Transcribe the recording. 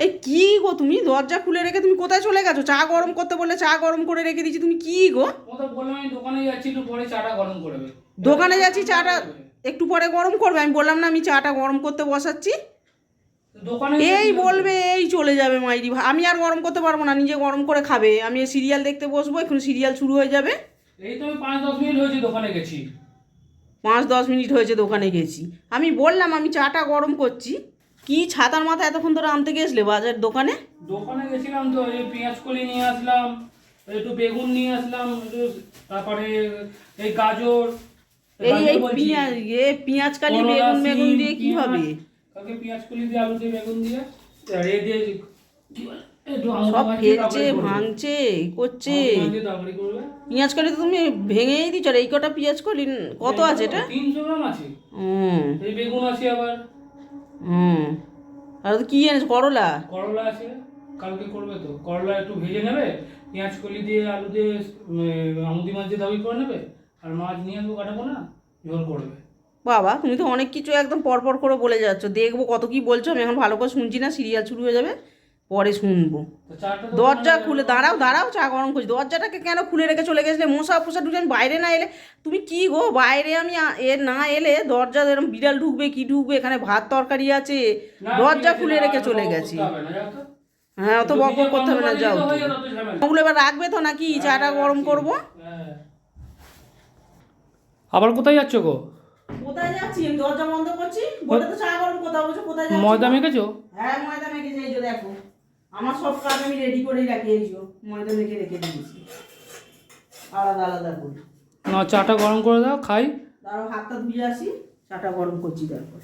এই কি গো, তুমি দরজা খুলে রেখে তুমি কোথায় চলে গেছো? চা গরম করতে বললে চা গরম করে রেখে দিয়েছি, তুমি কি গো? ও তো বললাম আমি দোকানে যাচ্ছি, একটু পরে চাটা গরম করবে। দোকানে যাচ্ছি, চাটা একটু পরে গরম করবে? আমি বললাম না আমি চাটা গরম করতে বসাচ্ছি? দোকানে এই বলবে এই চলে যাবে মাইরি আমি আর গরম করতে পারবো না, নিজে গরম করে খাবে। আমি সিরিয়াল দেখতে বসবো, এখন সিরিয়াল শুরু হয়ে যাবে। এই তো 5-10 মিনিট হয়েছে দোকানে গেছি। 5-10 মিনিট হয়েছে দোকানে গেছি, আমি বললাম আমি চাটা গরম করছি। কি ছাতার মাথা এতক্ষণ ধরে আনতে গেছলে বাজার দোকানে? দোকানে গেছিলাম তো, এই পেঁয়াজ কলি নিয়ে আসলাম, একটু বেগুন নিয়ে আসলাম, তারপরে এই গাজর, এই এই পেঁয়াজ পেঁয়াজ কালি বেগুন বেগুন দিয়ে কি হবে? কালকে পেঁয়াজ কলি দিয়ে আলু দিয়ে বেগুন দিয়ে আর এ দিয়ে কি বলে সব ফেলছে ভাঙছে করছে। পেঁয়াজ কলি তো তুমি ভেঙেই দিচ্ছ। আর এই কটা পেঁয়াজ কলি কত আছে এটা? 300 গ্রাম আছে। এই বেগুন আছে আবার। আর কি এনেছো? করলা? করলা আছে, কালকে করবে তো। করলা একটু ভেজে নেবে, পেঁয়াজ কলি দিয়ে আলু দিয়ে আমুদি মাছ দিয়ে দাবি করে নেবে, আর মাছ নিয়ে আসবো কাটাবো না, ঝোল করবে। বাবা তুমি তো অনেক কিছু একদম পরপর করে বলে যাচ্ছ। দেখবো কত কি বলছো, আমি এখন ভালো করে শুনছি না, সিরিয়াল শুরু হয়ে যাবে পরে শুনবো। দরজা খুলে দাঁড়াও দাঁড়াও, চা গরম করছি। দরজাটাকে কেন খুলে রেখে চলে গেছিলে? মশা ফসা ঢুকে আমি বাইরে না এলে? তুমি কি গো, বাইরে আমি না এলে দরজা এরকম বিড়াল ঢুকবে কি ঢুকবে? এখানে ভাত তরকারি আছে, দরজা খুলে রেখে চলে গেছি। হ্যাঁ অত বক বক করতে হবে না, যাও। ওগুলো এবার রাখবে তো নাকি? চাটা গরম করবো। আবার কোথায় যাচ্ছ গো? কোথায় যাচ্ছি? আমি দরজা বন্ধ করছি বলে তো চা গরম কোথাও বলছো, কোথায় যাচ্ছি? ময়দা মেখেছো? হ্যাঁ ময়দা মেখেছি, এই যে দেখো আমার সব কাজ আমি রেডি করেই রাখি। এই যে ময়দা মেখে রেখে দিয়েছি আলাদা আলাদা করে। না চাটা গরম করে দাও, খাই। দাঁড়াও হাতটা ধুয়ে আসি, চাটা গরম করছি তারপর।